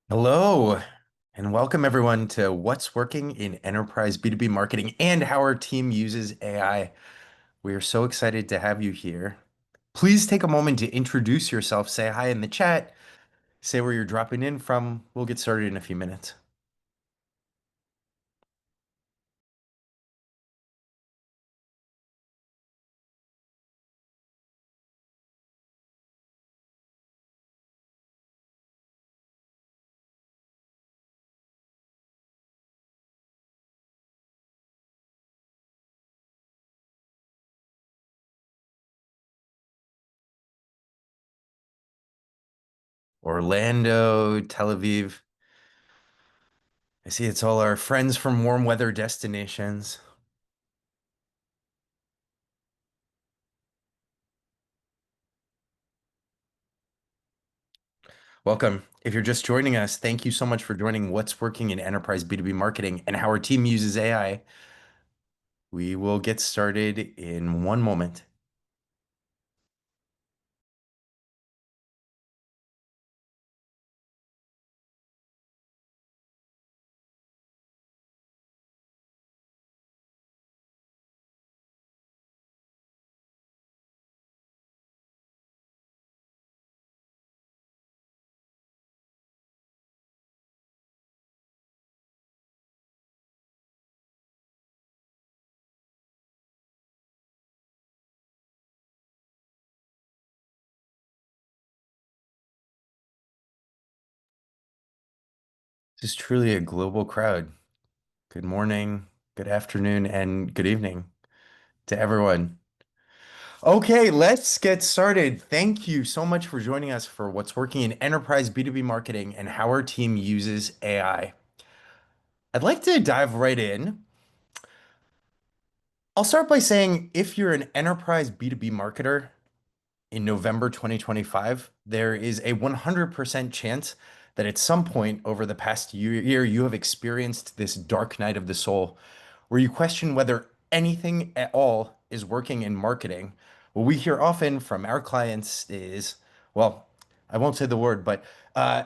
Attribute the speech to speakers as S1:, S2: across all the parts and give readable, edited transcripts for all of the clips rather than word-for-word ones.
S1: Hello, and welcome everyone to What's Working in Enterprise B2B Marketing and how our team uses AI. We are so excited to have you here. Please take a moment to introduce yourself, say hi in the chat, say where you're dropping in from. We'll get started in a few minutes. Orlando, Tel Aviv. I see it's all our friends from warm weather destinations. Welcome. If you're just joining us, thank you so much for joining What's Working in Enterprise B2B Marketing and how our team uses AI. We will get started in one moment. This is truly a global crowd. Good morning, good afternoon, and good evening to everyone. Okay, let's get started. Thank you so much for joining us for What's Working in Enterprise B2B Marketing and how our team uses AI. I'd like to dive right in. I'll start by saying if you're an enterprise B2B marketer, in November 2025, there is a 100% chance that at some point over the past year, you have experienced this dark night of the soul where you question whether anything at all is working in marketing. What we hear often from our clients is, well, I won't say the word, but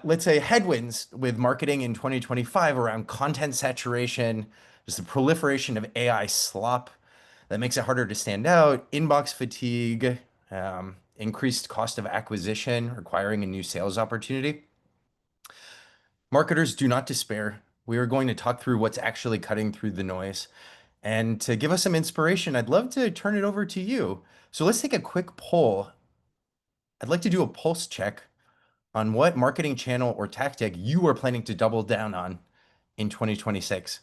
S1: let's say headwinds with marketing in 2025 around content saturation, just the proliferation of AI slop that makes it harder to stand out, inbox fatigue, increased cost of acquisition, requiring a new sales opportunity. Marketers do not despair. We are going to talk through what's actually cutting through the noise. And to give us some inspiration, I'd love to turn it over to you. So let's take a quick poll. I'd like to do a pulse check on what marketing channel or tactic you are planning to double down on in 2026.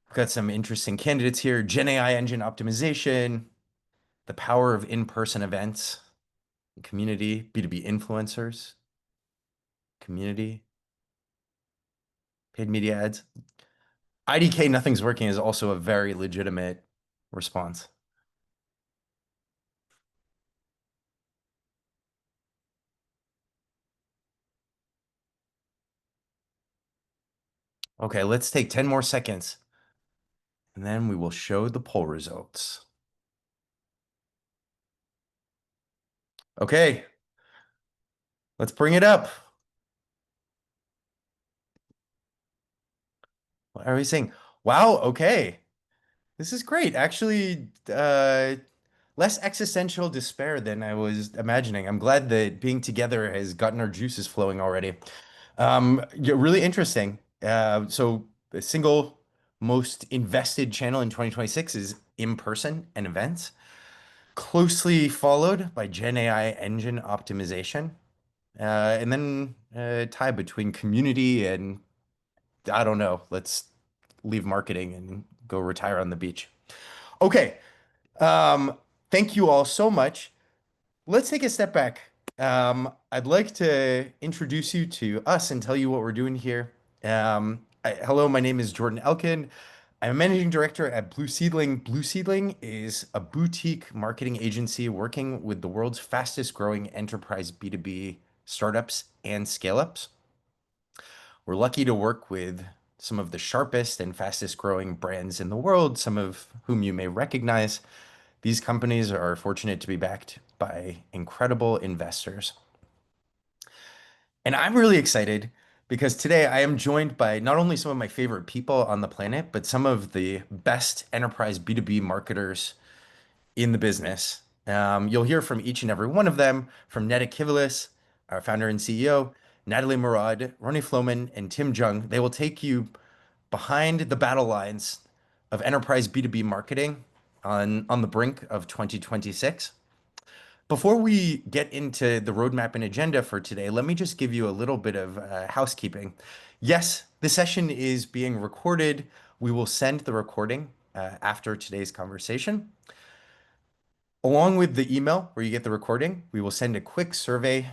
S1: We've got some interesting candidates here. Gen AI engine optimization, the power of in-person events, community, B2B influencers, community, paid media ads. IDK, nothing's working is also a very legitimate response. Okay, let's take 10 more seconds and then we will show the poll results. Okay, let's bring it up. What are we saying? Wow, okay. This is great. Actually, less existential despair than I was imagining. I'm glad that being together has gotten our juices flowing already. Yeah, really interesting. So the single most invested channel in 2026 is in-person and events, closely followed by Gen AI engine optimization, and then a tie between community and I don't know. Let's leave marketing and go retire on the beach. Okay. Thank you all so much. Let's take a step back. I'd like to introduce you to us and tell you what we're doing here. Hello, my name is Jordan Elkind. I'm a managing director at Blue Seedling. Blue Seedling is a boutique marketing agency working with the world's fastest growing enterprise B2B startups and scale ups. We're lucky to work with some of the sharpest and fastest growing brands in the world, some of whom you may recognize. These companies are fortunate to be backed by incredible investors. And I'm really excited because today I am joined by not only some of my favorite people on the planet, but some of the best enterprise B2B marketers in the business. You'll hear from each and every one of them, from Neda Kivilis, our founder and CEO, Natali Morad, Ronnie Floman, and Tim Jung. They will take you behind the battle lines of enterprise B2B marketing on the brink of 2026. Before we get into the roadmap and agenda for today, let me just give you a little bit of housekeeping. Yes, the session is being recorded. We will send the recording after today's conversation. Along with the email where you get the recording, we will send a quick survey.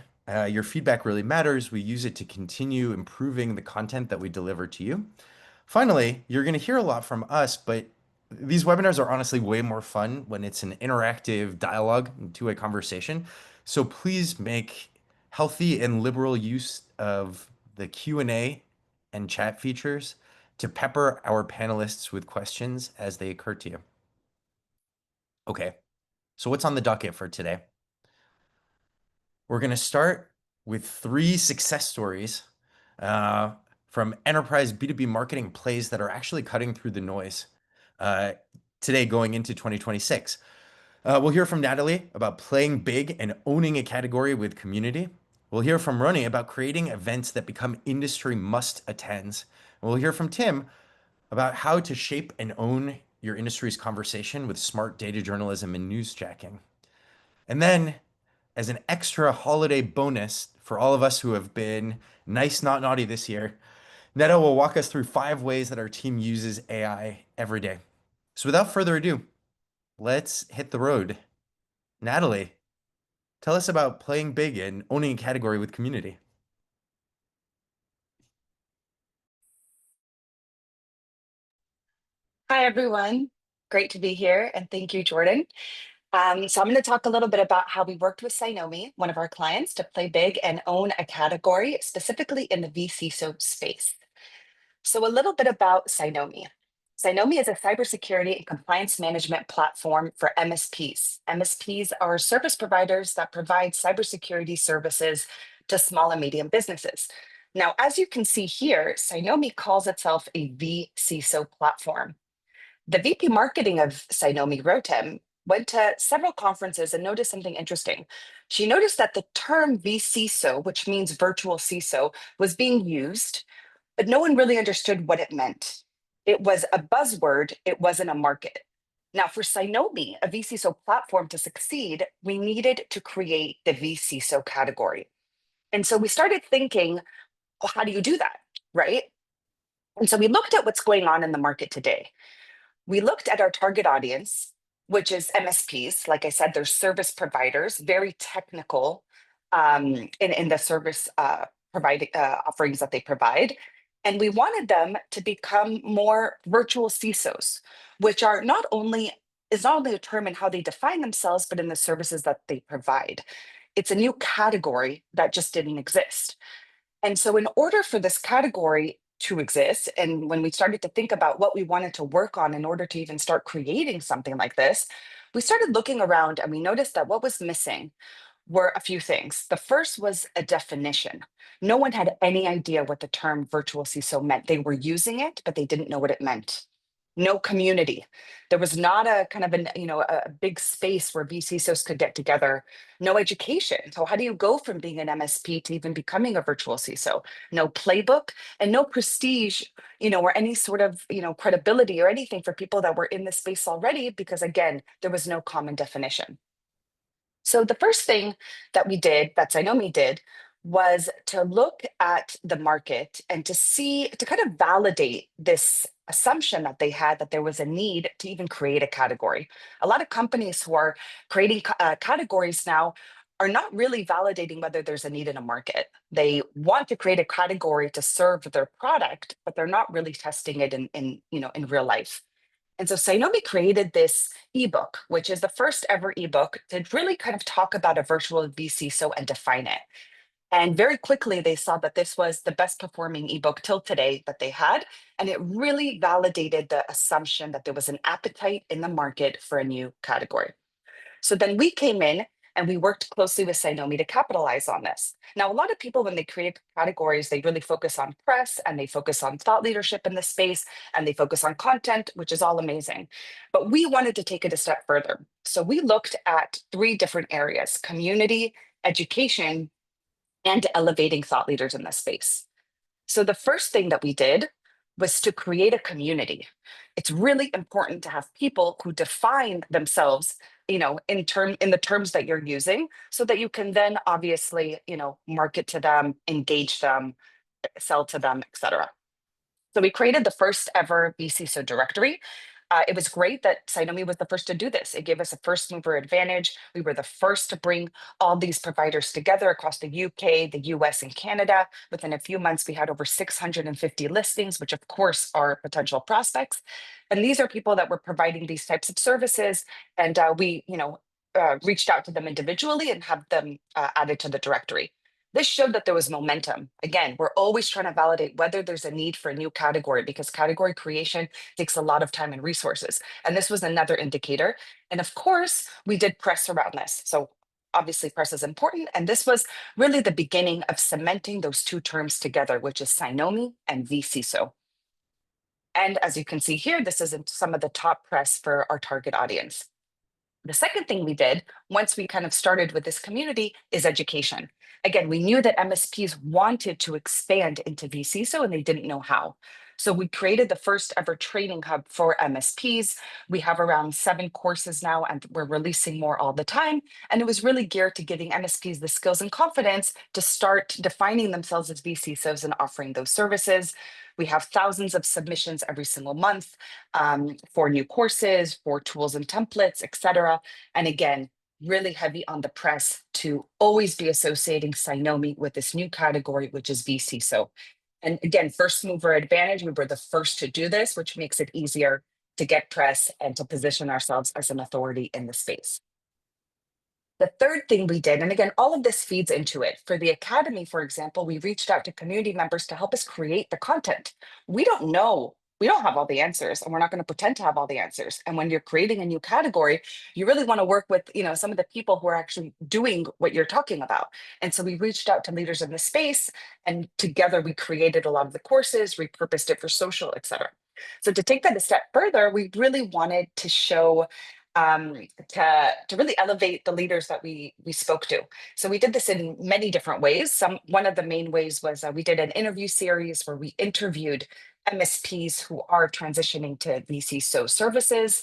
S1: Your feedback really matters. We use it to continue improving the content that we deliver to you. Finally, you're going to hear a lot from us, but these webinars are honestly way more fun when it's an interactive dialogue and two-way conversation. So please make healthy and liberal use of the Q&A and chat features to pepper our panelists with questions as they occur to you. Okay, so what's on the docket for today? We're going to start with 3 success stories from enterprise B2B marketing plays that are actually cutting through the noise today going into 2026. We'll hear from Natali about playing big and owning a category with community. We'll hear from Ronnie about creating events that become industry must-attends. We'll hear from Tim about how to shape and own your industry's conversation with smart data journalism and newsjacking. And then, as an extra holiday bonus for all of us who have been nice, not naughty this year, Neda will walk us through 5 ways that our team uses AI every day. So without further ado, let's hit the road. Natali, tell us about playing big and owning a category with community.
S2: Hi, everyone. Great to be here, and thank you, Jordan. So I'm going to talk a little bit about how we worked with Cynomi, one of our clients, to play big and own a category, specifically in the vCISO space. So a little bit about Cynomi. Cynomi is a cybersecurity and compliance management platform for MSPs. MSPs are service providers that provide cybersecurity services to small and medium businesses. Now, as you can see here, Cynomi calls itself a vCISO platform. The VP marketing of Cynomi, Rotem, went to several conferences and noticed something interesting. She noticed that the term vCISO, which means virtual CISO, was being used, but no one really understood what it meant. It was a buzzword, it wasn't a market. Now, for Cynomi, a vCISO platform to succeed, we needed to create the vCISO category. And so we started thinking, well, how do you do that, right? And so we looked at what's going on in the market today. We looked at our target audience, which is MSPs. Like I said, they're service providers, very technical in the service providing offerings that they provide. And we wanted them to become more virtual CISOs, which are not only is not only a term in how they define themselves, but in the services that they provide. It's a new category that just didn't exist. And so, in order for this category to exist, and when we started to think about what we wanted to work on in order to even start creating something like this, we started looking around and we noticed that what was missing were a few things. The first was a definition. No one had any idea what the term virtual CISO meant. They were using it, but they didn't know what it meant. No community. There was not a kind of a big space where VCISOs could get together. No education. So how do you go from being an MSP to even becoming a virtual CISO? No playbook and no prestige, or any sort of, credibility or anything for people that were in the space already, because again, there was no common definition. So the first thing that we did, that Cynomi did, was to look at the market and to kind of validate this assumption that they had that there was a need to even create a category. A lot of companies who are creating categories now are not really validating whether there's a need in a market. They want to create a category to serve their product, but they're not really testing it in real life. And so Cynomi created this ebook, which is the first ever ebook to really kind of talk about a virtual vCISO and define it. And very quickly, they saw that this was the best performing ebook till today that they had. And it really validated the assumption that there was an appetite in the market for a new category. So then we came in And we worked closely with Cynomi to capitalize on this. Now, a lot of people, when they create categories, they really focus on press and they focus on thought leadership in the space and they focus on content, which is all amazing. But we wanted to take it a step further. So we looked at three different areas: community, education, and elevating thought leaders in this space. So the first thing that we did was to create a community. It's really important to have people who define themselves, in the terms that you're using, so that you can then obviously, market to them, engage them, sell to them, etc. So we created the first ever VCSO directory. It was great that Cynomi was the first to do this. It gave us a first mover advantage. We were the first to bring all these providers together across the UK, the US, and Canada. Within a few months, we had over 650 listings, which of course are potential prospects. And these are people that were providing these types of services. And we reached out to them individually and have them added to the directory. This showed that there was momentum. Again, we're always trying to validate whether there's a need for a new category, because category creation takes a lot of time and resources. And this was another indicator. And of course, we did press around this. So obviously, press is important. And this was really the beginning of cementing those two terms together, which is Cynomi and vCISO. And as you can see here, this is some of the top press for our target audience. The second thing we did, once we kind of started with this community, is education. Again, we knew that MSPs wanted to expand into vCISO and they didn't know how. So we created the first ever training hub for MSPs. We have around 7 courses now, and we're releasing more all the time. And it was really geared to giving MSPs the skills and confidence to start defining themselves as vCISOs and offering those services. We have thousands of submissions every single month for new courses, for tools and templates, etc. And again, really heavy on the press to always be associating Cynomi with this new category, which is vCISO. And again, first mover advantage, we were the first to do this, which makes it easier to get press and to position ourselves as an authority in the space. The third thing we did, and again, all of this feeds into it. For the Academy, for example, we reached out to community members to help us create the content. We don't know. We don't have all the answers, and we're not going to pretend to have all the answers. And when you're creating a new category, you really want to work with, some of the people who are actually doing what you're talking about. And so we reached out to leaders in the space, and together we created a lot of the courses, repurposed it for social, etc. So to take that a step further, we really wanted to show to really elevate the leaders that we spoke to. So we did this in many different ways. One of the main ways was we did an interview series where we interviewed MSPs who are transitioning to vCISO services.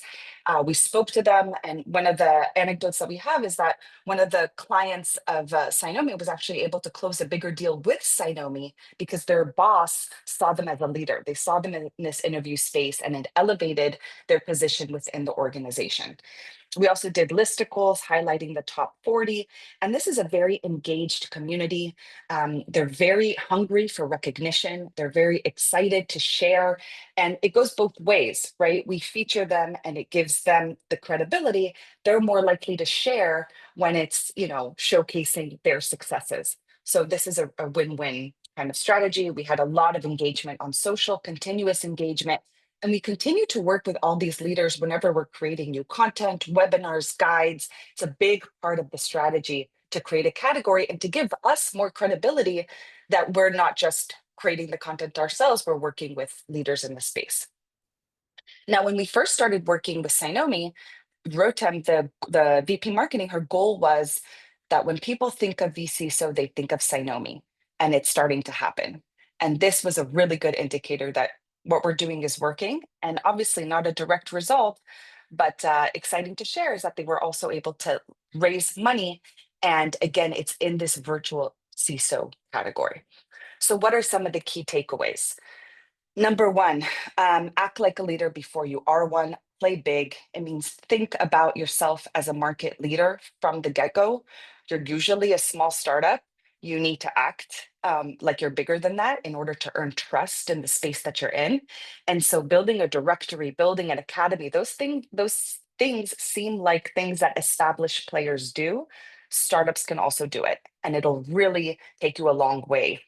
S2: We spoke to them, and one of the anecdotes that we have is that one of the clients of Cynomi was actually able to close a bigger deal with Cynomi because their boss saw them as a leader. They saw them in this interview space, and it elevated their position within the organization. We also did listicles highlighting the top 40, and this is a very engaged community. They're very hungry for recognition. They're very excited to share, and it goes both ways, right? We feature them and it gives them the credibility. They're more likely to share when it's, showcasing their successes. So this is a win-win kind of strategy. We had a lot of engagement on social, continuous engagement. And we continue to work with all these leaders whenever we're creating new content, webinars, guides. It's a big part of the strategy to create a category and to give us more credibility that we're not just creating the content ourselves, we're working with leaders in the space. Now, when we first started working with Cynomi, Rotem, the VP marketing, her goal was that when people think of vCISO, they think of Cynomi, and it's starting to happen. And this was a really good indicator that what we're doing is working, and obviously not a direct result, but exciting to share is that they were also able to raise money. And again, it's in this virtual CISO category. So what are some of the key takeaways? Number one, act like a leader before you are one. Play big. It means think about yourself as a market leader from the get-go. You're usually a small startup. You need to act like you're bigger than that in order to earn trust in the space that you're in. And so building a directory, building an academy, those things seem like things that established players do. Startups can also do it. And it'll really take you a long way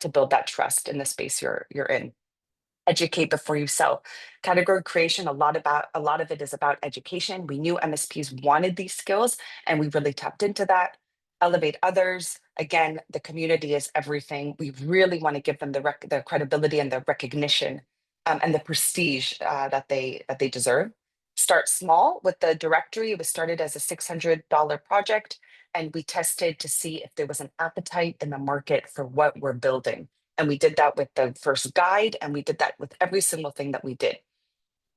S2: to build that trust in the space you're in. educate before you sell. Category creation, a lot of it is about education. We knew MSPs wanted these skills and we really tapped into that. Elevate others. Again, the community is everything. We really want to give them the credibility and the recognition and the prestige that they deserve. Start small with the directory. It was started as a $600 project, and we tested to see if there was an appetite in the market for what we're building. And we did that with the first guide, and we did that with every single thing that we did.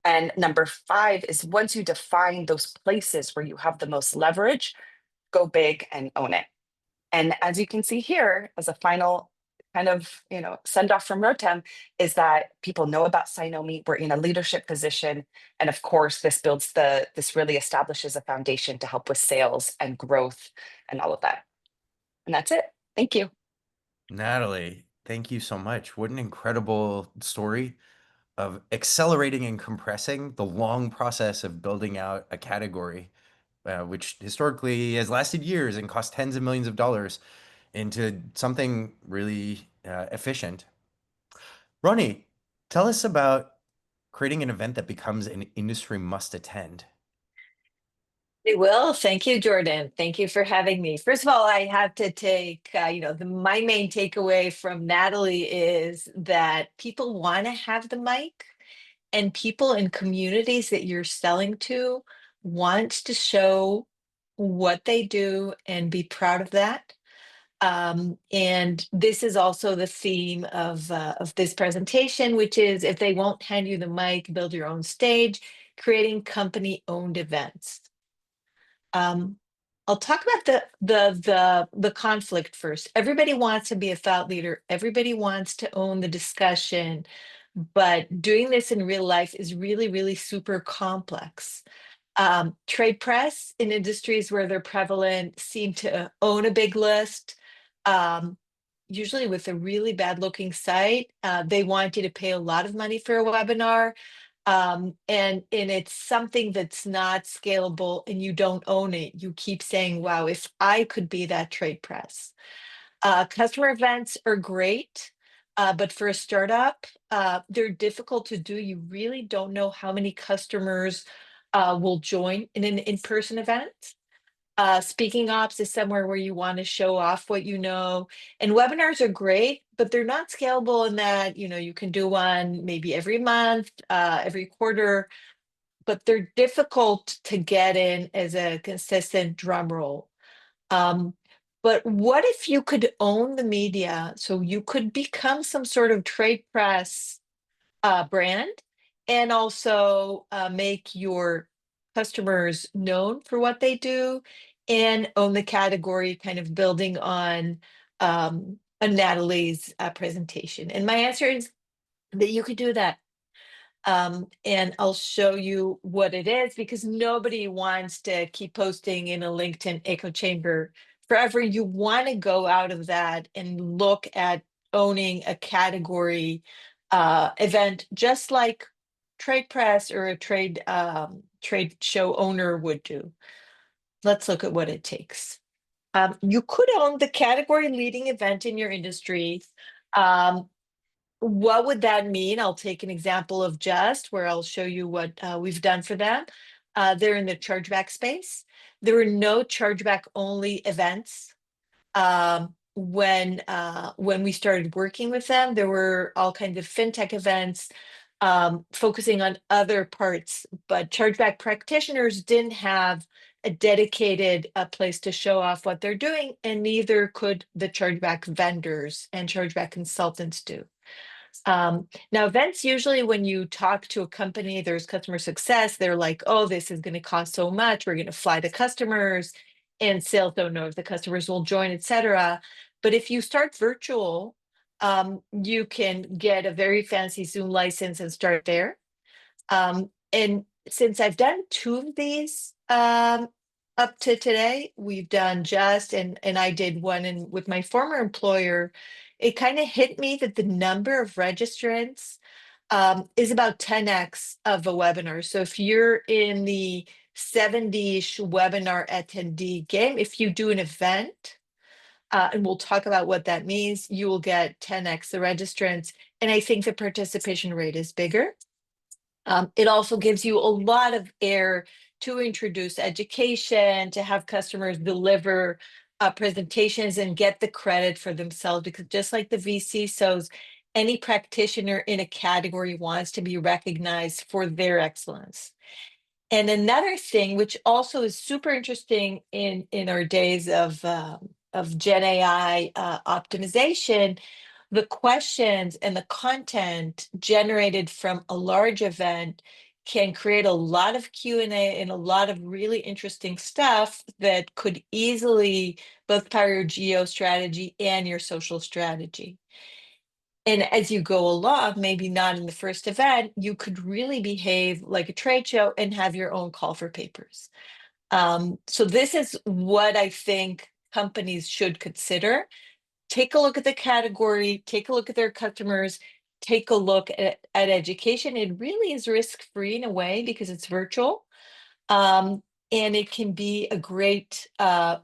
S2: And number five is once you define those places where you have the most leverage, go big and own it. And as you can see here, as a final kind of, send off from Rotem, is that people know about Sinomi. We're in a leadership position. And of course, this really establishes a foundation to help with sales and growth and all of that. And that's it. Thank you.
S1: Natali, thank you so much. What an incredible story of accelerating and compressing the long process of building out a category, which historically has lasted years and cost tens of millions of dollars, into something really efficient. Ronnie, tell us about creating an event that becomes an industry must attend.
S3: I will. Thank you, Jordan. Thank you for having me. First of all, I have to take, my main takeaway from Natali is that people want to have the mic, and people in communities that you're selling to want to show what they do and be proud of that. And this is also the theme of this presentation, which is if they won't hand you the mic, build your own stage, creating company-owned events. I'll talk about the conflict first. Everybody wants to be a thought leader. Everybody wants to own the discussion, but doing this in real life is really, really super complex. Trade press in industries where they're prevalent seem to own a big list. Um, Usually with a really bad looking site, they want you to pay a lot of money for a webinar, and it's something that's not scalable and you don't own it. You keep saying, wow, if I could be that trade press. Customer events are great, but for a startup, they're difficult to do. You really don't know how many customers will join in an in-person event. Speaking ops is somewhere where you want to show off what you know. And webinars are great, but they're not scalable in that, you can do one maybe every month, every quarter, but they're difficult to get in as a consistent drum roll. Um, but what if you could own the media? So you could become some sort of trade press brand, and also make your customers known for what they do and own the category, kind of building on Natalie's presentation. And my answer is that you could do that. And I'll show you what it is, because nobody wants to keep posting in a LinkedIn echo chamber forever. You want to go out of that and look at owning a category event, just like trade press or a trade show owner would do. Let's look at what it takes. You could own the category leading event in your industry. Um, what would that mean? I'll take an example of Just, where I'll show you what we've done for them. They're in the chargeback space. There were no chargeback only events. When we started working with them, there were all kinds of fintech events focusing on other parts, but chargeback practitioners didn't have a dedicated place to show off what they're doing, and neither could the chargeback vendors and chargeback consultants do. Now, events, usually when you talk to a company, there's customer success, they're like, oh, this is going to cost so much, we're going to fly the customers, and sales don't know if the customers will join, etc. But if you start virtual, you can get a very fancy Zoom license and start there. And since I've done two of these up to today, we've done Just, and I did one with my former employer. It kind of hit me that the number of registrants is about 10x of a webinar. So if you're in the 70-ish webinar attendee game, if you do an event, and we'll talk about what that means, you will get 10x the registrants. and I think the participation rate is bigger. It also gives you a lot of air to introduce education, to have customers deliver presentations and get the credit for themselves, because just like the VC, so any practitioner in a category wants to be recognized for their excellence. And another thing, which also is super interesting in our days of Gen AI optimization, the questions and the content generated from a large event can create a lot of Q&A and a lot of really interesting stuff that could easily both power your geo strategy and your social strategy. And as you go along, maybe not in the first event, you could really behave like a trade show and have your own call for papers. So this is what I think companies should consider. Take a look at the category, take a look at their customers, take a look at education. It really is risk-free in a way because it's virtual. And it can be a great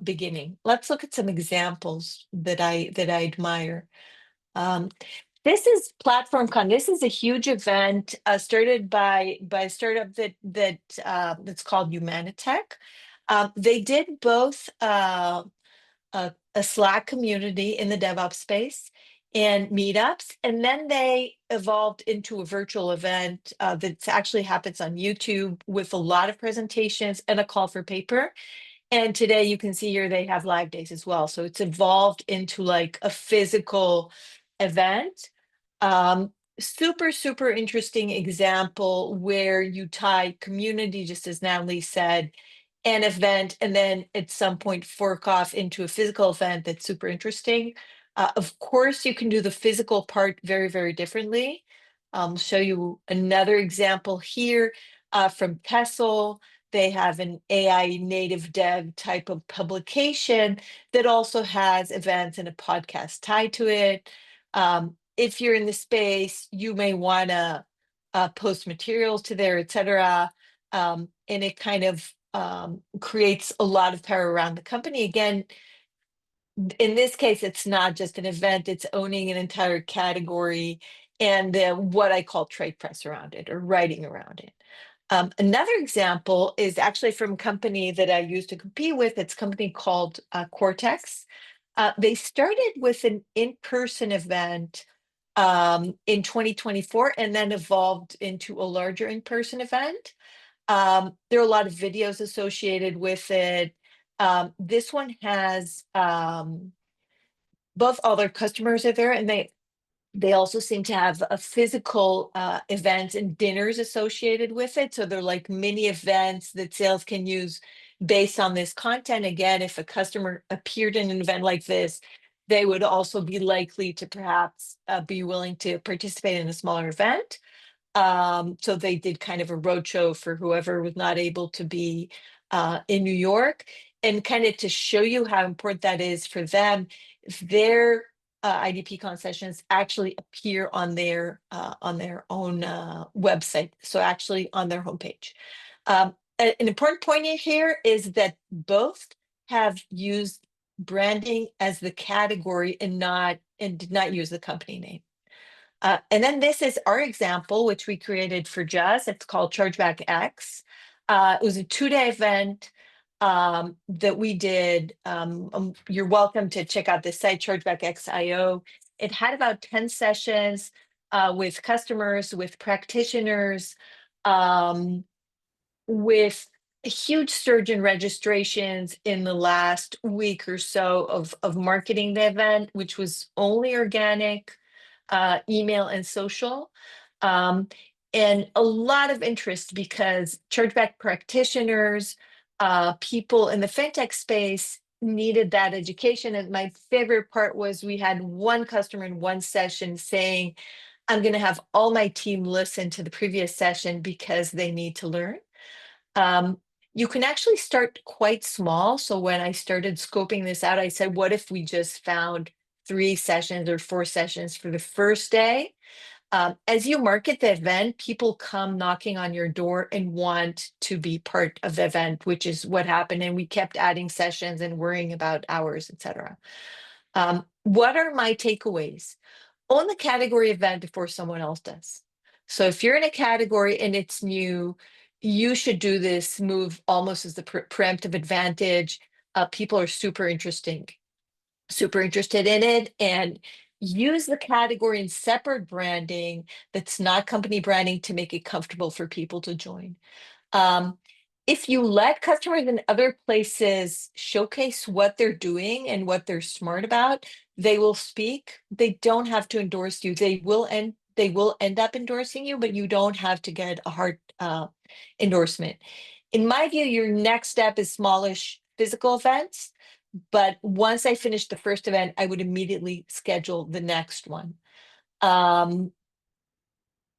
S3: beginning. Let's look at some examples that I admire. Um, this is PlatformCon. This is a huge event started by a startup that's called Humanitech. They did both a Slack community in the DevOps space and meetups, and then they evolved into a virtual event that actually happens on YouTube with a lot of presentations and a call for paper. And today you can see here they have live days as well. So it's evolved into like a physical event. Super, super interesting example where you tie community, just as Natalie said, an event, and then at some point fork off into a physical event that's super interesting. Of course, you can do the physical part very, very differently. Show you another example here from Tessel. They have an AI native dev type of publication that also has events and a podcast tied to it. If you're in the space, you may want to post materials to there, etc. And it kind of creates a lot of power around the company. Again, in this case, it's not just an event, it's owning an entire category and what I call trade press around it or writing around it. Another example is actually from a company that I used to compete with. It's a company called Cortex. They started with an in-person event in 2024 and then evolved into a larger in-person event. There are a lot of videos associated with it. This one has both all their customers are there, and they also seem to have a physical events and dinners associated with it. So they're like mini events that sales can use based on this content. Again, if a customer appeared in an event like this, they would also be likely to perhaps be willing to participate in a smaller event. So they did kind of a roadshow for whoever was not able to be in New York, and kind of to show you how important that is for them. If their IDP concessions actually appear on their own website, so actually on their homepage. An important point in here is that both have used branding as the category and did not use the company name. And then this is our example, which we created for Jazz. It's called Chargeback X. It was a 2-day event that we did. You're welcome to check out the site, chargebackx.io. It had about 10 sessions with customers, with practitioners, with a huge surge in registrations in the last week or so of marketing the event, which was only organic, email and social. And a lot of interest because chargeback practitioners, people in the fintech space needed that education. And my favorite part was we had one customer in one session saying, I'm going to have all my team listen to the previous session because they need to learn. You can actually start quite small. So when I started scoping this out, I said, what if we just found 3 sessions or 4 sessions for the first day? As you market the event, people come knocking on your door and want to be part of the event, which is what happened. And we kept adding sessions and worrying about hours, etc. What are my takeaways? Own the category event before someone else does. So if you're in a category and it's new, you should do this move almost as the preemptive advantage. People are super interested in it, and use the category in separate branding that's not company branding to make it comfortable for people to join. Um, if you let customers in other places showcase what they're doing and what they're smart about, they will speak. They don't have to endorse you. They will end up endorsing you, but you don't have to get a hard endorsement. In my view, your next step is smallish physical events. But once I finish the first event, I would immediately schedule the next one. Um,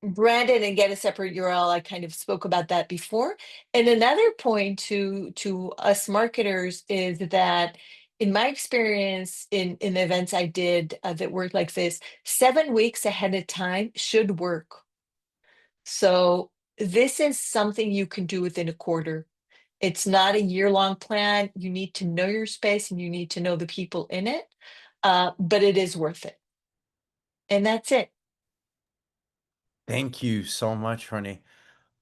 S3: Brand it and get a separate URL. I kind of spoke about that before. And another point to us marketers is that in my experience in the events I did that worked like this, 7 weeks ahead of time should work. So this is something you can do within a quarter. It's not a year-long plan. You need to know your space and you need to know the people in it, but it is worth it. And that's it.
S1: Thank you so much, Ronnie.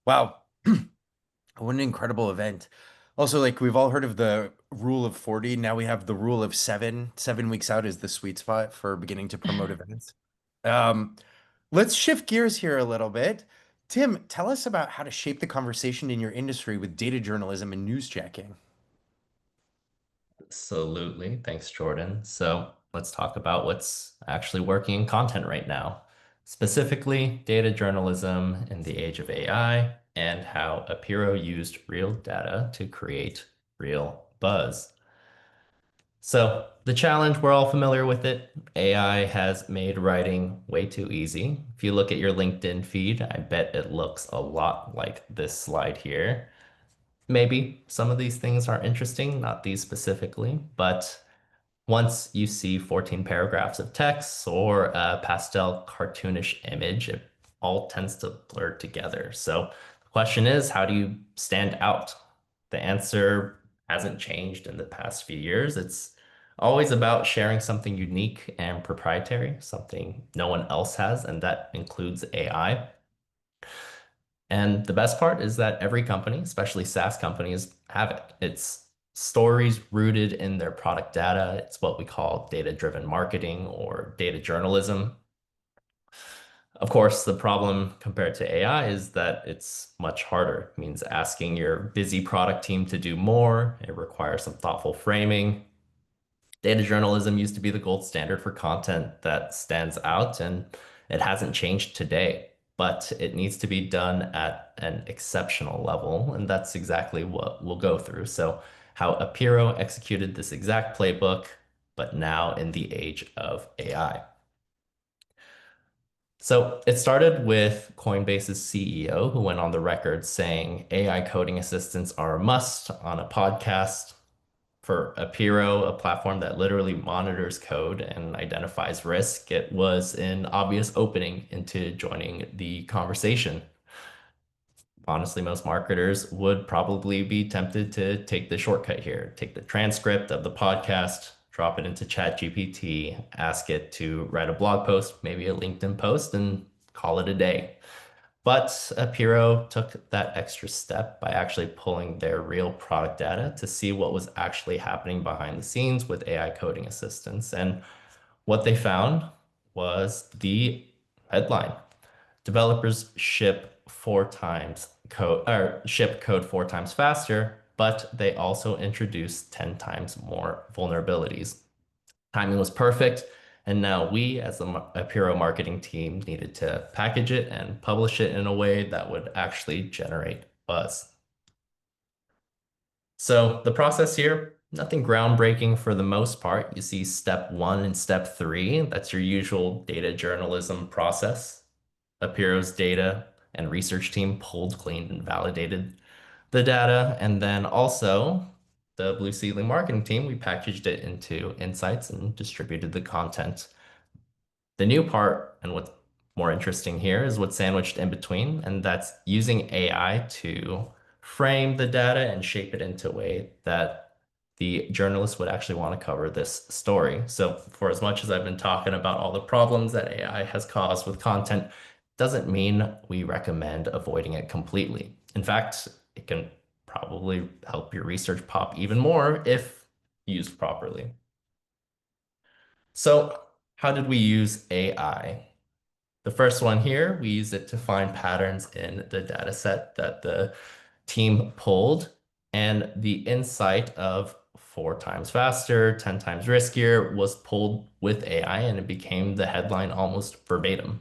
S1: Wow, what an incredible event. Also, like we've all heard of the rule of 40. Now we have the rule of seven. 7 weeks out is the sweet spot for beginning to promote events. Um, let's shift gears here a little bit. Tim, tell us about how to shape the conversation in your industry with data journalism and news checking.
S4: Absolutely. Thanks, Jordan. So let's talk about what's actually working in content right now, specifically data journalism in the age of AI and how Apiro used real data to create real buzz. So the challenge, we're all familiar with it. AI has made writing way too easy. If you look at your LinkedIn feed, I bet it looks a lot like this slide here. Maybe some of these things are interesting, not these specifically, but once you see 14 paragraphs of text or a pastel cartoonish image, it all tends to blur together. So the question is, how do you stand out? The answer hasn't changed in the past few years. It's always about sharing something unique and proprietary, something no one else has, and that includes AI. And the best part is that every company, especially SaaS companies, have it. It's stories rooted in their product data. It's what we call data-driven marketing or data journalism. Of course, the problem compared to AI is that it's much harder. It means asking your busy product team to do more. It requires some thoughtful framing. Data journalism used to be the gold standard for content that stands out, and it hasn't changed today, but it needs to be done at an exceptional level, and that's exactly what we'll go through. So, how Apiro executed this exact playbook, but now in the age of AI. So it started with Coinbase's CEO, who went on the record saying AI coding assistants are a must on a podcast. For Apiro, a platform that literally monitors code and identifies risk, it was an obvious opening into joining the conversation. Honestly, most marketers would probably be tempted to take the shortcut here, take the transcript of the podcast, drop it into ChatGPT, ask it to write a blog post, maybe a LinkedIn post, and call it a day. But Apiro took that extra step by actually pulling their real product data to see what was actually happening behind the scenes with AI coding assistants. And what they found was the headline. Developers ship code 4 times faster, but they also introduce 10 times more vulnerabilities. Timing was perfect, and now we, as the Apiro marketing team, needed to package it and publish it in a way that would actually generate buzz. So the process here, nothing groundbreaking for the most part. You see step 1 and step 3. That's your usual data journalism process. Apiro's data and research team pulled, cleaned, and validated the data. And then also the Blue Seedling marketing team, we packaged it into insights and distributed the content. The new part, and what's more interesting here, is what's sandwiched in between, and that's using AI to frame the data and shape it into a way that the journalist would actually want to cover this story. So for as much as I've been talking about all the problems that AI has caused with content, doesn't mean we recommend avoiding it completely. In fact, it can probably help your research pop even more if used properly. So how did we use AI? The first one here, we used it to find patterns in the data set that the team pulled, and the insight of 4 times faster, 10 times riskier was pulled with AI, and it became the headline almost verbatim.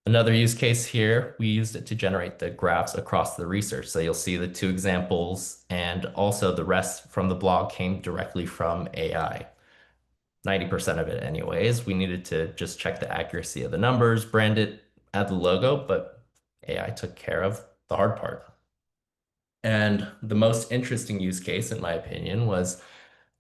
S4: Another use case here, we used it to generate the graphs across the research. So you'll see the 2 examples, and also the rest from the blog came directly from AI. 90% of it anyways. We needed to just check the accuracy of the numbers, brand it, add the logo, but AI took care of the hard part. And the most interesting use case, in my opinion, was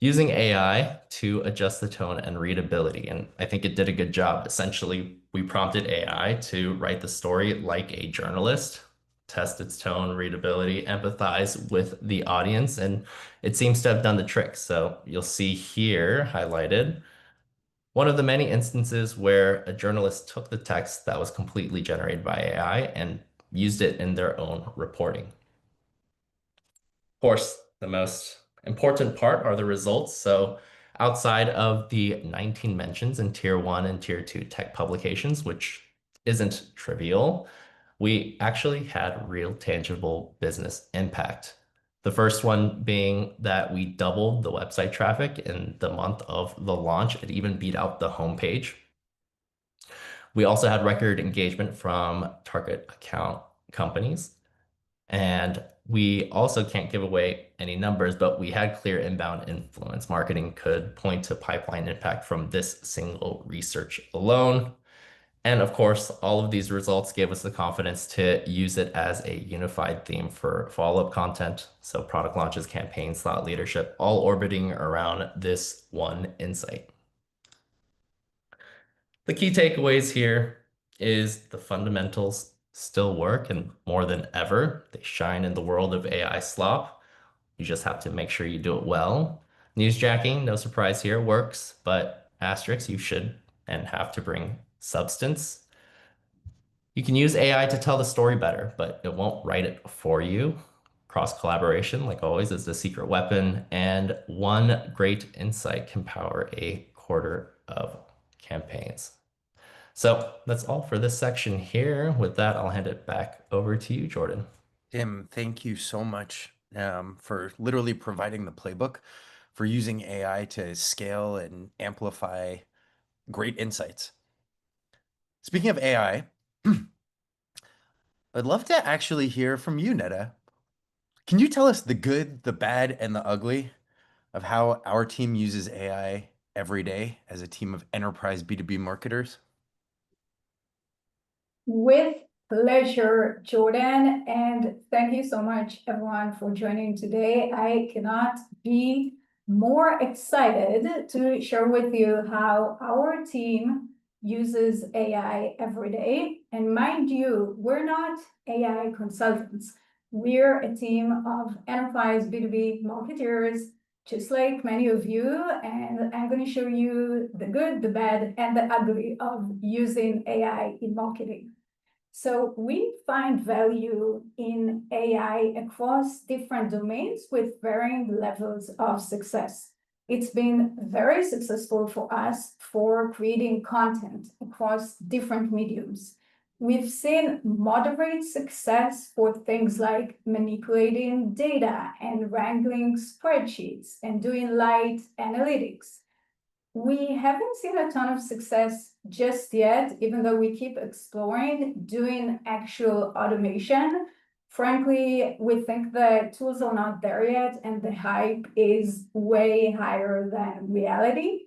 S4: using AI to adjust the tone and readability. And I think it did a good job. Essentially, we prompted AI to write the story like a journalist, test its tone, readability, empathize with the audience, and it seems to have done the trick. So you'll see here highlighted one of the many instances where a journalist took the text that was completely generated by AI and used it in their own reporting. Of course, the most important part are the results. So outside of the 19 mentions in tier 1 and tier 2 tech publications, which isn't trivial, we actually had real tangible business impact. The first one being that we doubled the website traffic in the month of the launch. It even beat out the homepage. We also had record engagement from target account companies. And we also can't give away any numbers, but we had clear inbound influence. Marketing could point to pipeline impact from this single research alone. And of course, all of these results gave us the confidence to use it as a unified theme for follow-up content. So product launches, campaigns, thought leadership, all orbiting around this one insight. The key takeaways here is the fundamentals still work, and more than ever, they shine in the world of AI slop. You just have to make sure you do it well. Newsjacking, no surprise here, works, but asterisks, you should and have to bring substance. You can use AI to tell the story better, but it won't write it for you. Cross collaboration, like always, is the secret weapon, and one great insight can power a quarter of campaigns. So that's all for this section here. With that, I'll hand it back over to you, Jordan.
S1: Tim, thank you so much for literally providing the playbook for using AI to scale and amplify great insights. Speaking of AI, I'd love to actually hear from you, Netta. Can you tell us the good, the bad, and the ugly of how our team uses AI every day as a team of enterprise B2B marketers?
S5: With pleasure, Jordan, and thank you so much, everyone, for joining today. I cannot be more excited to share with you how our team uses AI every day. And mind you, we're not AI consultants. We're a team of enterprise B2B marketers, just like many of you, and I'm going to show you the good, the bad, and the ugly of using AI in marketing. So we find value in AI across different domains with varying levels of success. It's been very successful for us for creating content across different mediums. We've seen moderate success for things like manipulating data and wrangling spreadsheets and doing light analytics. We haven't seen a ton of success just yet, even though we keep exploring doing actual automation. Frankly, we think the tools are not there yet, and the hype is way higher than reality.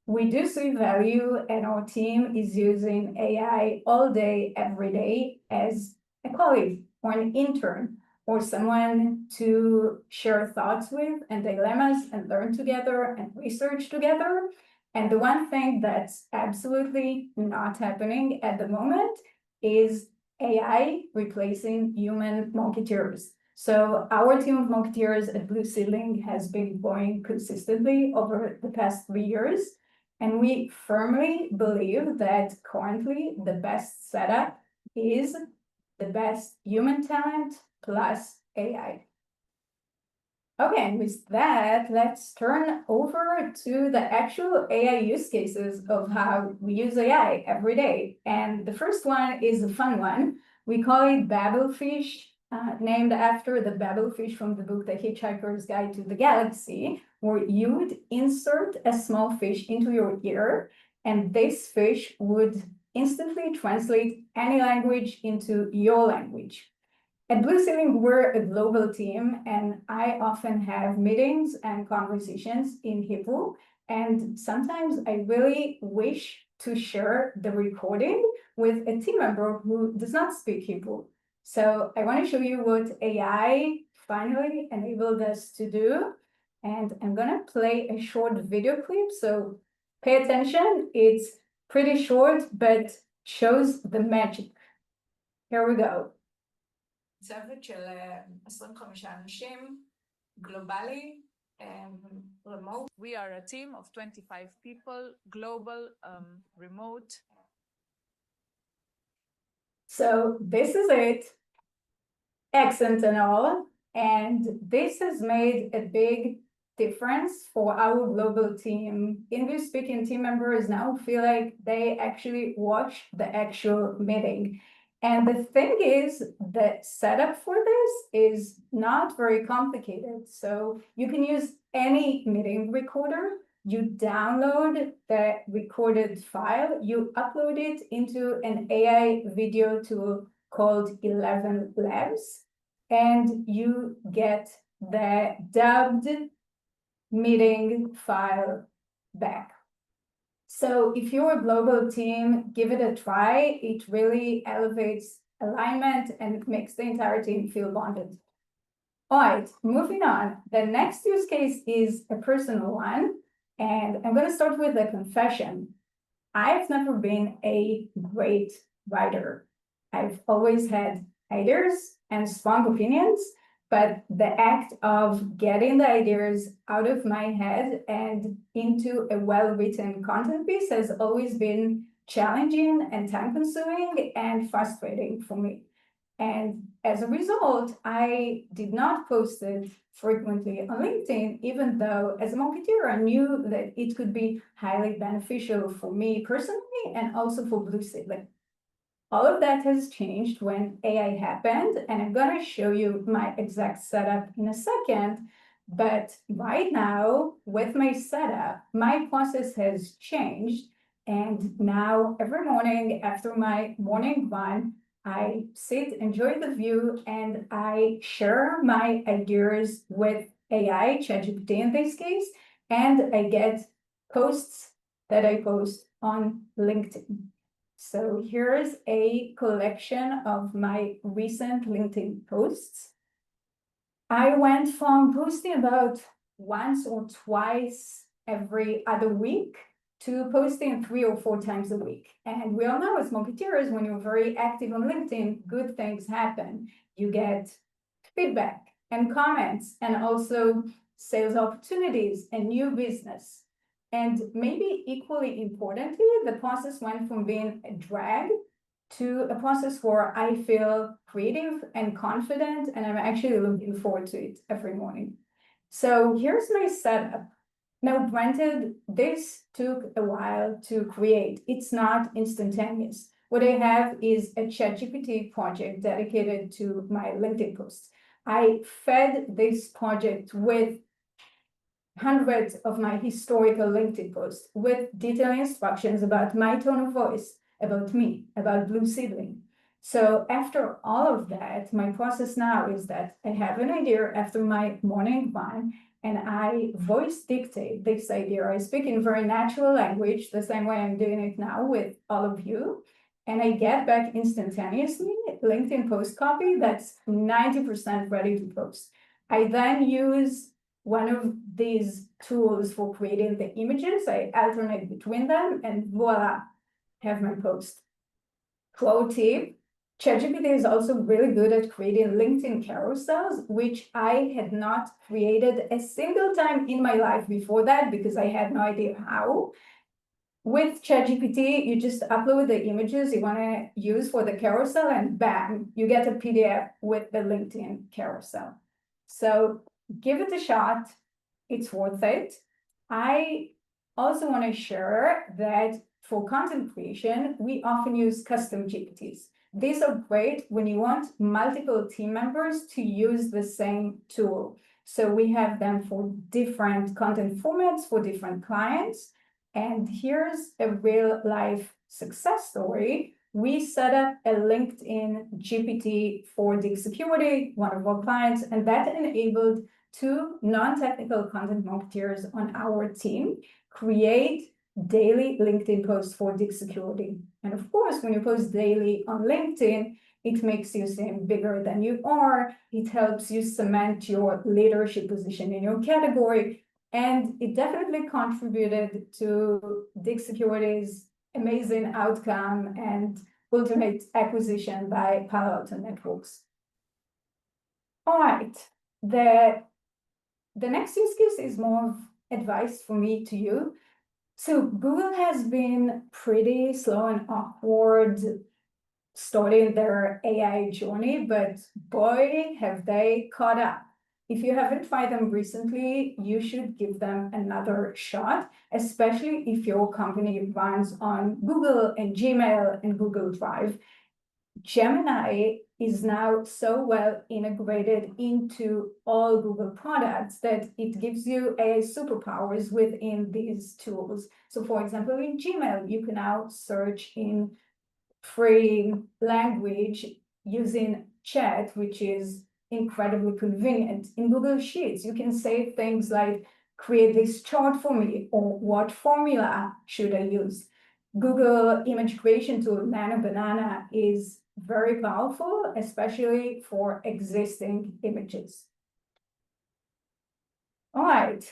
S5: We do see value, and our team is using AI all day, every day, as a colleague or an intern or someone to share thoughts with and dilemmas and learn together and research together. And the one thing that's absolutely not happening at the moment is AI replacing human marketers. So our team of marketeers at Blue Seedling has been growing consistently over the past 3 years. And we firmly believe that currently the best setup is the best human talent plus AI. Okay, and with that, let's turn over to the actual AI use cases of how we use AI every day. And the first one is a fun one. We call it Babelfish, named after the Babelfish from the book The Hitchhiker's Guide to the Galaxy, where you would insert a small fish into your ear, and this fish would instantly translate any language into your language. At Blue Seedling, we're a global team, and I often have meetings and conversations in Hebrew. And sometimes I really wish to share the recording with a team member who does not speak Hebrew. So I want to show you what AI finally enabled us to do. And I'm going to play a short video clip. So pay attention. It's pretty short, but shows the magic. Here we go. צוות של 25 אנשים, גלובלי, remote.
S6: We are a team of 25 people, global, remote.
S5: So this is it, accent and all, and this has made a big difference for our global team. English-speaking team members now feel like they actually watch the actual meeting. And the thing is, the setup for this is not very complicated. So you can use any meeting recorder, you download the recorded file, you upload it into an AI video tool called 11 Labs, and you get the dubbed meeting file back. So if you're a global team, give it a try. It really elevates alignment and it makes the entire team feel bonded. All right, moving on. The next use case is a personal one, and I'm going to start with a confession. I've never been a great writer. I've always had ideas and strong opinions, but the act of getting the ideas out of my head and into a well-written content piece has always been challenging and time-consuming and frustrating for me. And as a result, I did not post it frequently on LinkedIn, even though as a marketer, I knew that it could be highly beneficial for me personally and also for Blue Seedling. All of that has changed when AI happened, and I'm going to show you my exact setup in a second. But right now, with my setup, my process has changed. And now every morning after my morning run, I sit, enjoy the view, and I share my ideas with AI, ChatGPT in this case, and I get posts that I post on LinkedIn. So here's a collection of my recent LinkedIn posts. I went from posting about once or twice every other week to posting 3 or 4 times a week. And we all know as marketeers, when you're very active on LinkedIn, good things happen. You get feedback and comments and also sales opportunities and new business. And maybe equally importantly, the process went from being a drag to a process where I feel creative and confident, and I'm actually looking forward to it every morning. So here's my setup. Now, granted, this took a while to create. It's not instantaneous. What I have is a ChatGPT project dedicated to my LinkedIn posts. I fed this project with hundreds of my historical LinkedIn posts with detailed instructions about my tone of voice, about me, about Blue Seedling. So after all of that, my process now is that I have an idea after my morning run, and I voice dictate this idea. I speak in very natural language, the same way I'm doing it now with all of you. And I get back instantaneously LinkedIn post copy that's 90% ready to post. I then use one of these tools for creating the images. I alternate between them, and voila, have my post. Pro tip, ChatGPT is also really good at creating LinkedIn carousels, which I had not created a single time in my life before that because I had no idea how. With ChatGPT, you just upload the images you want to use for the carousel and bam, you get a PDF with the LinkedIn carousel. So give it a shot. It's worth it. I also want to share that for content creation, we often use custom GPTs. These are great when you want multiple team members to use the same tool. So we have them for different content formats for different clients. And here's a real life success story. We set up a LinkedIn GPT for Dig Security, one of our clients, and that enabled two non-technical content marketers on our team create daily LinkedIn posts for Dig Security. And of course, when you post daily on LinkedIn, it makes you seem bigger than you are. It helps you cement your leadership position in your category. And it definitely contributed to Dig Security's amazing outcome and ultimate acquisition by Palo Alto Networks. All right, the next use case is more of advice for me to you. So Google has been pretty slow and awkward starting their AI journey, but boy, have they caught up. If you haven't tried them recently, you should give them another shot, especially if your company runs on Google and Gmail and Google Drive. Gemini is now so well integrated into all Google products that it gives you AI superpowers within these tools. So for example, in Gmail, you can now search in free language using chat, which is incredibly convenient. In Google Sheets, you can say things like, create this chart for me, or what formula should I use? Google image creation tool, Nano Banana, is very powerful, especially for existing images. All right.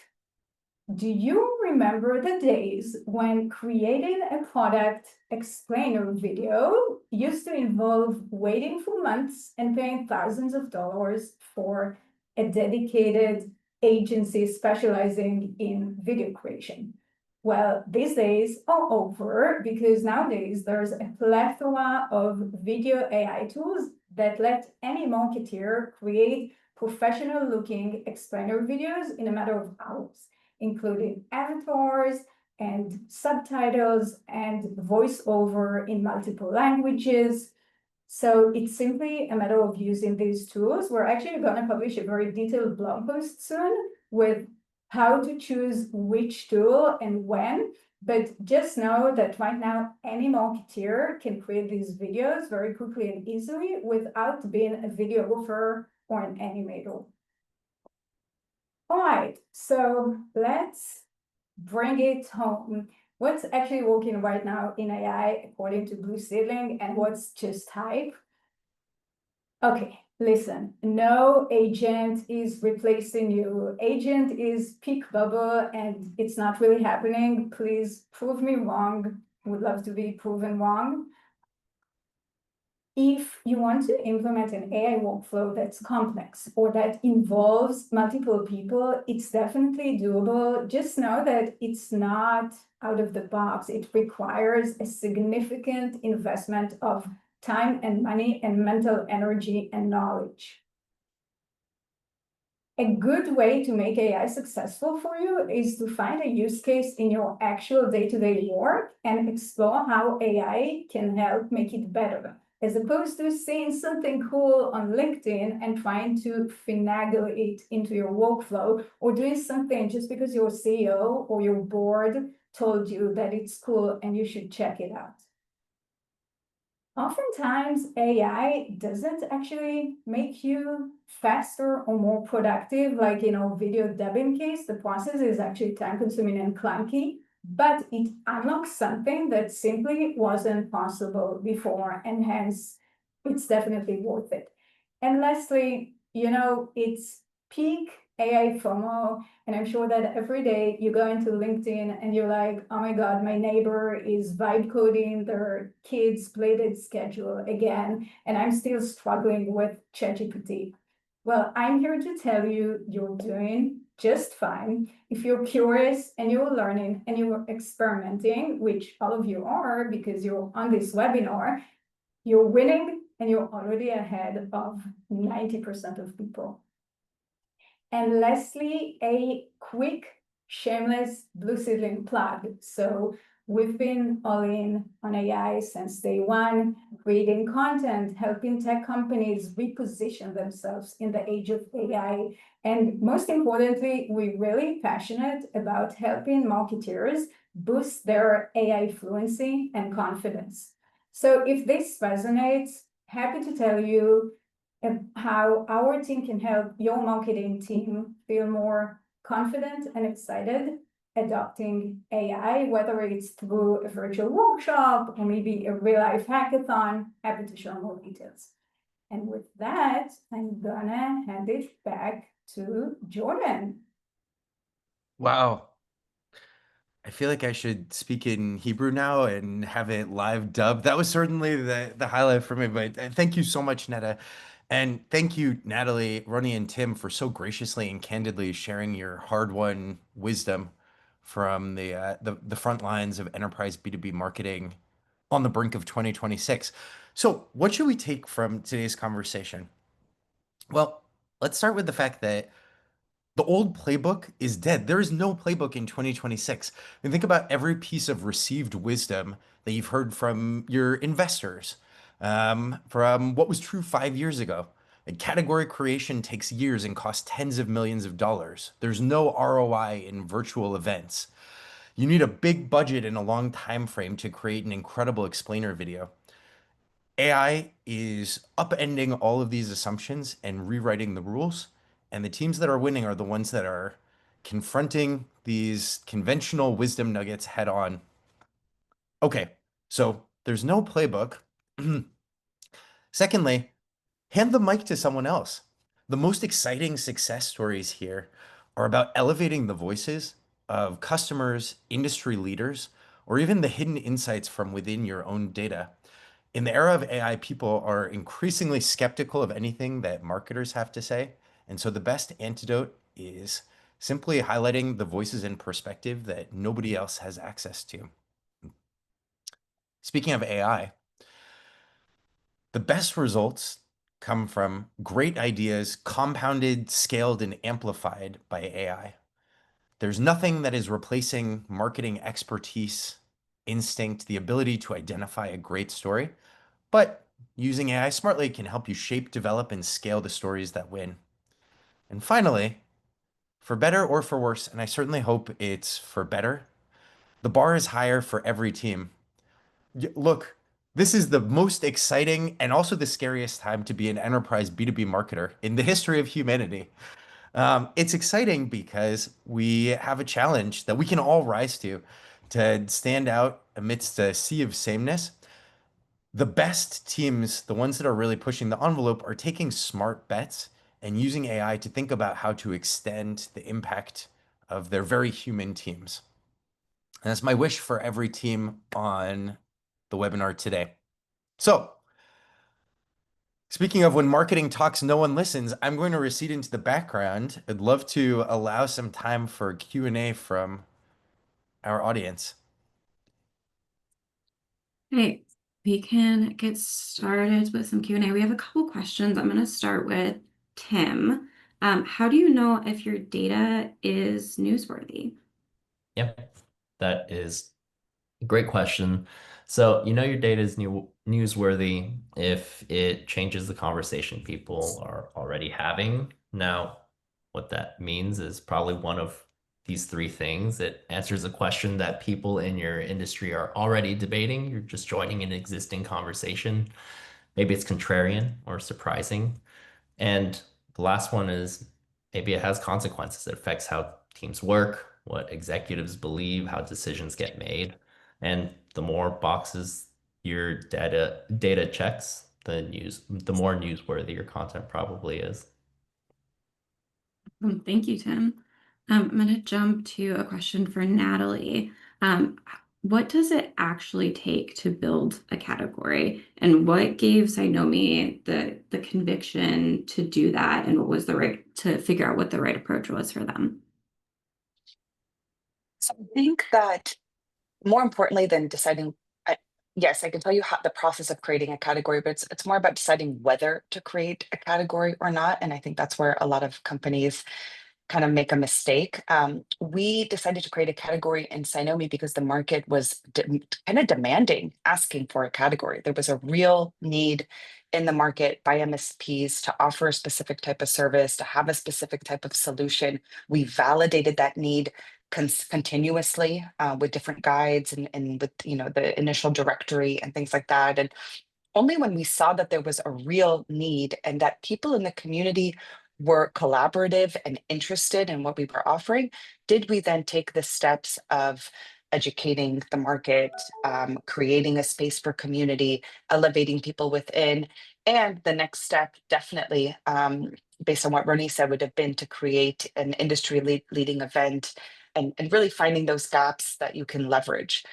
S5: Do you remember the days when creating a product explainer video used to involve waiting for months and paying thousands of dollars for a dedicated agency specializing in video creation? Well, these days are over because nowadays there's a plethora of video AI tools that let any marketer create professional looking explainer videos in a matter of hours, including avatars and subtitles and voiceover in multiple languages. So it's simply a matter of using these tools. We're actually going to publish a very detailed blog post soon with how to choose which tool and when. But just know that right now, any marketer can create these videos very quickly and easily without being a videographer or an animator. All right, so let's bring it home. What's actually working right now in AI according to Blue Seedling and what's just hype? Okay, listen, no agent is replacing you. Agent is peak bubble and it's not really happening. Please prove me wrong. Would love to be proven wrong. If you want to implement an AI workflow that's complex or that involves multiple people, it's definitely doable. Just know that it's not out of the box. It requires a significant investment of time and money and mental energy and knowledge. A good way to make AI successful for you is to find a use case in your actual day-to-day work and explore how AI can help make it better, as opposed to seeing something cool on LinkedIn and trying to finagle it into your workflow, or doing something just because your CEO or your board told you that it's cool and you should check it out. Oftentimes, AI doesn't actually make you faster or more productive. Like in our video dubbing case, the process is actually time-consuming and clunky, but it unlocks something that simply wasn't possible before, and hence, it's definitely worth it. And lastly, it's peak AI FOMO. And I'm sure that every day you go into LinkedIn and you're like, oh my God, my neighbor is vibe coding their kids' plated schedule again, and I'm still struggling with ChatGPT. Well, I'm here to tell you you're doing just fine. If you're curious and you're learning and you're experimenting, which all of you are because you're on this webinar, you're winning and you're already ahead of 90% of people. And lastly, a quick, shameless blue seedling plug. So we've been all in on AI since day one, creating content, helping tech companies reposition themselves in the age of AI. And most importantly, we're really passionate about helping marketers boost their AI fluency and confidence. So if this resonates, happy to tell you how our team can help your marketing team feel more confident and excited adopting AI, whether it's through a virtual workshop or maybe a real life hackathon. Happy to share more details. And with that, I'm gonna hand it back to Jordan.
S1: Wow. I feel like I should speak in Hebrew now and have it live dubbed. That was certainly the highlight for me. But thank you so much, Netta. And thank you, Natalie, Ronnie, and Tim, for so graciously and candidly sharing your hard-won wisdom from the front lines of enterprise B2B marketing on the brink of 2026. So, what should we take from today's conversation? Well, let's start with the fact that the old playbook is dead. There is no playbook in 2026. And think about every piece of received wisdom that you've heard from your investors, from what was true 5 years ago. And category creation takes years and costs tens of millions of dollars. There's no ROI in virtual events. You need a big budget and a long time frame to create an incredible explainer video. AI is upending all of these assumptions and rewriting the rules. And the teams that are winning are the ones that are confronting these conventional wisdom nuggets head on. Okay, so there's no playbook. Secondly, hand the mic to someone else. The most exciting success stories here are about elevating the voices of customers, industry leaders, or even the hidden insights from within your own data. In the era of AI, people are increasingly skeptical of anything that marketers have to say. And so the best antidote is simply highlighting the voices and perspective that nobody else has access to. Speaking of AI, the best results come from great ideas compounded, scaled, and amplified by AI. There's nothing that is replacing marketing expertise, instinct, the ability to identify a great story. But using AI smartly can help you shape, develop, and scale the stories that win. And finally, for better or for worse, and I certainly hope it's for better, the bar is higher for every team. Look, this is the most exciting and also the scariest time to be an enterprise B2B marketer in the history of humanity. It's exciting because we have a challenge that we can all rise to stand out amidst a sea of sameness. The best teams, the ones that are really pushing the envelope, are taking smart bets and using AI to think about how to extend the impact of their very human teams. And that's my wish for every team on the webinar today. So, speaking of when marketing talks, no one listens, I'm going to recede into the background. I'd love to allow some time for Q&A from our audience.
S7: Okay, we can get started with some Q&A. We have a couple questions. I'm going to start with Tim. How do you know if your data is newsworthy?
S4: Yep, that is a great question. So, you know your data is newsworthy if it changes the conversation people are already having. Now, what that means is probably one of these three things. It answers a question that people in your industry are already debating. You're just joining an existing conversation. Maybe it's contrarian or surprising. And the last one is maybe it has consequences. It affects how teams work, what executives believe, how decisions get made. And the more boxes your data checks, the more newsworthy your content probably is.
S7: Thank you, Tim. I'm going to jump to a question for Natalie. Um, what does it actually take to build a category, and what gave Synomi the conviction to do that, and what was the right to figure out what the right approach was for them?
S2: So I think that more importantly than deciding, I, yes, I can tell you how the process of creating a category, but it's more about deciding whether to create a category or not. And I think that's where a lot of companies kind of make a mistake. We decided to create a category in Synomi because the market was kind of demanding, asking for a category. There was a real need in the market by MSPs to offer a specific type of service, to have a specific type of solution. We validated that need continuously with different guides and with the initial directory and things like that. And only when we saw that there was a real need and that people in the community were collaborative and interested in what we were offering, did we then take the steps of educating the market, creating a space for community, elevating people within. And the next step, definitely, based on what Ronnie said, would have been to create an industry leading event and really finding those gaps that you can leverage.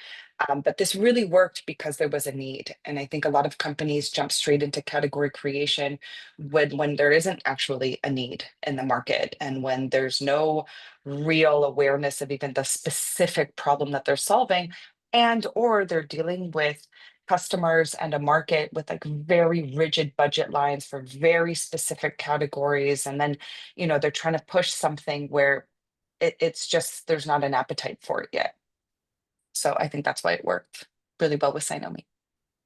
S2: But this really worked because there was a need. And I think a lot of companies jump straight into category creation when there isn't actually a need in the market and when there's no real awareness of even the specific problem that they're solving, and or they're dealing with customers and a market with like very rigid budget lines for very specific categories. And then, they're trying to push something where it's just there's not an appetite for it yet. So I think that's why it worked really well with Synomi.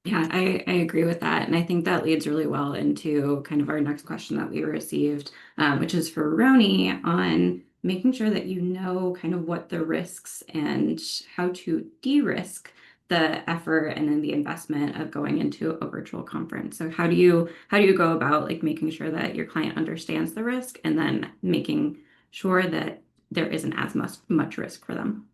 S7: Yeah, I agree with that. And I think that leads really well into kind of our next question that we received, which is for Roni on making sure that you know kind of what the risks and how to de-risk the effort and then the investment of going into a virtual conference. So how do you go about like making sure that your client understands the risk and then making sure that there isn't as much risk for them?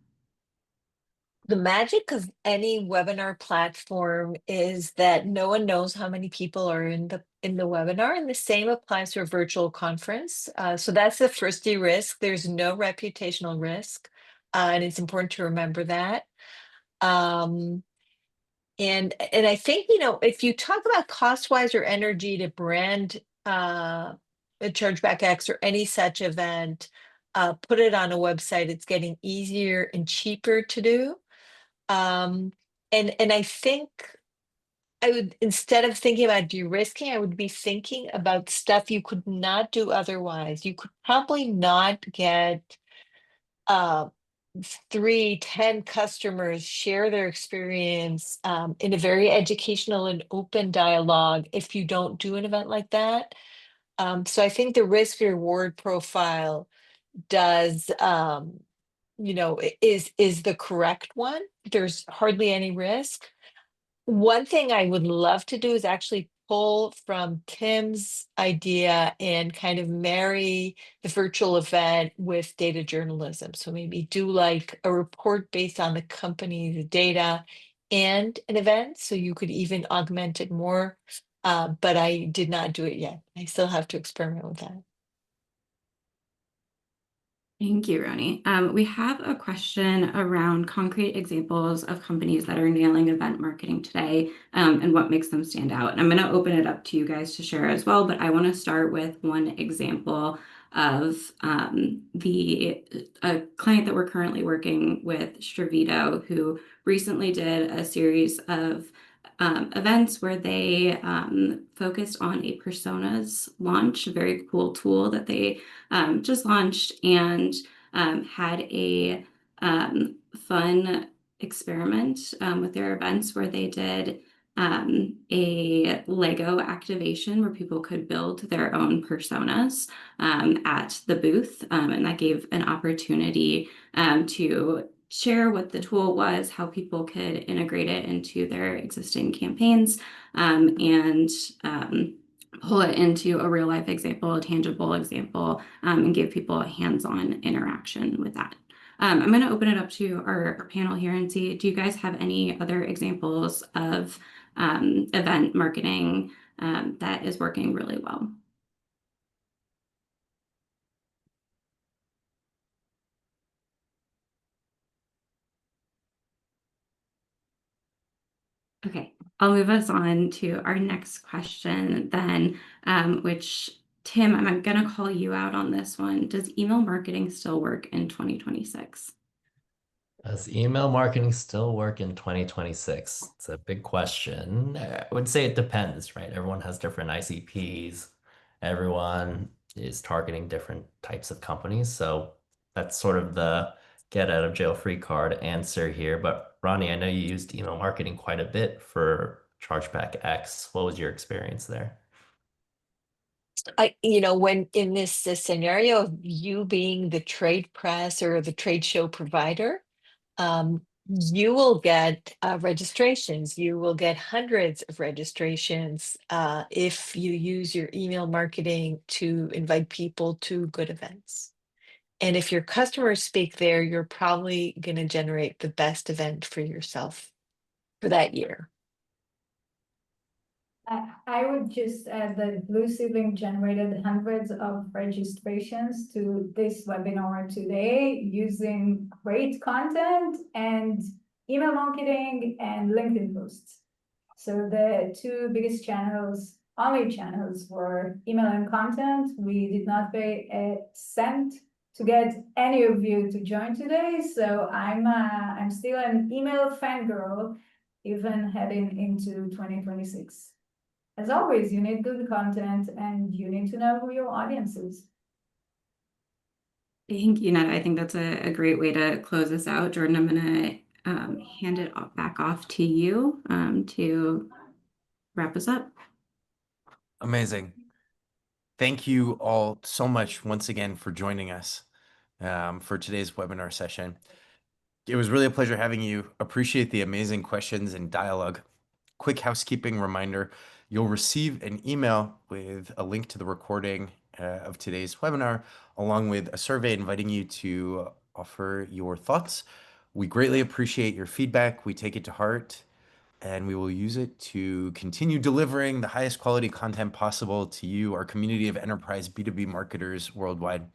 S3: The magic of any webinar platform is that no one knows how many people are in the webinar, and the same applies to a virtual conference. So that's the first risk. There's no reputational risk, and it's important to remember that. Um, and I think if you talk about cost wise or energy to brand a Chargeback X or any such event, put it on a website. It's getting easier and cheaper to do. Um, and I think I would, instead of thinking about de-risking, I would be thinking about stuff you could not do otherwise. You could probably not get uh 3, 10 customers share their experience in a very educational and open dialogue if you don't do an event like that. So I think the risk reward profile does is the correct one. There's hardly any risk. One thing I would love to do is actually pull from Tim's idea and kind of marry the virtual event with data journalism. So maybe do like a report based on the company's data and an event. So you could even augment it more. But I did not do it yet. I still have to experiment with that.
S7: Thank you, Roni. We have a question around concrete examples of companies that are nailing event marketing today, and what makes them stand out. And I'm going to open it up to you guys to share as well, but I want to start with one example of a client that we're currently working with, Stravito, who recently did a series of events where they focused on a personas launch, a very cool tool that they just launched, and had a fun experiment with their events where they did a Lego activation where people could build their own personas at the booth. And that gave an opportunity to share what the tool was, how people could integrate it into their existing campaigns, and pull it into a real life example, a tangible example, and give people a hands-on interaction with that. I'm going to open it up to our panel here and see, do you guys have any other examples of event marketing that is working really well? Okay, I'll move us on to our next question then, which Tim, I'm going to call you out on this one. Does email marketing still work in 2026?
S4: Does email marketing still work in 2026? It's a big question. I would say it depends, right? Everyone has different ICPs. Everyone is targeting different types of companies. So that's sort of the get out of jail free card answer here. But Ronnie, I know you used email marketing quite a bit for Chargeback X. What was your experience there?
S3: When in this scenario of you being the trade press or the trade show provider, you will get registrations. You will get hundreds of registrations if you use your email marketing to invite people to good events. And if your customers speak there, you're probably going to generate the best event for yourself for that year.
S5: I would just add that Blue Ceiling generated hundreds of registrations to this webinar today using great content and email marketing and LinkedIn posts. So the two biggest channels, only channels, were email and content. We did not pay a cent to get any of you to join today. So I'm still an email fangirl, even heading into 2026. As always, you need good content and you need to know who your audience is.
S7: Thank you, Netta. I think that's a great way to close this out. Jordan, I'm going to hand it back off to you to wrap us up.
S1: Amazing. Thank you all so much once again for joining us for today's webinar session. It was really a pleasure having you. Appreciate the amazing questions and dialogue. Quick housekeeping reminder, you'll receive an email with a link to the recording of today's webinar, along with a survey inviting you to offer your thoughts. We greatly appreciate your feedback. We take it to heart, and we will use it to continue delivering the highest quality content possible to you, our community of enterprise B2B marketers worldwide.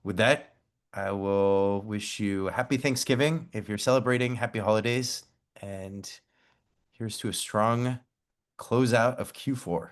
S1: With that, I will wish you a happy Thanksgiving. If you're celebrating, happy holidays. And here's to a strong closeout of Q4.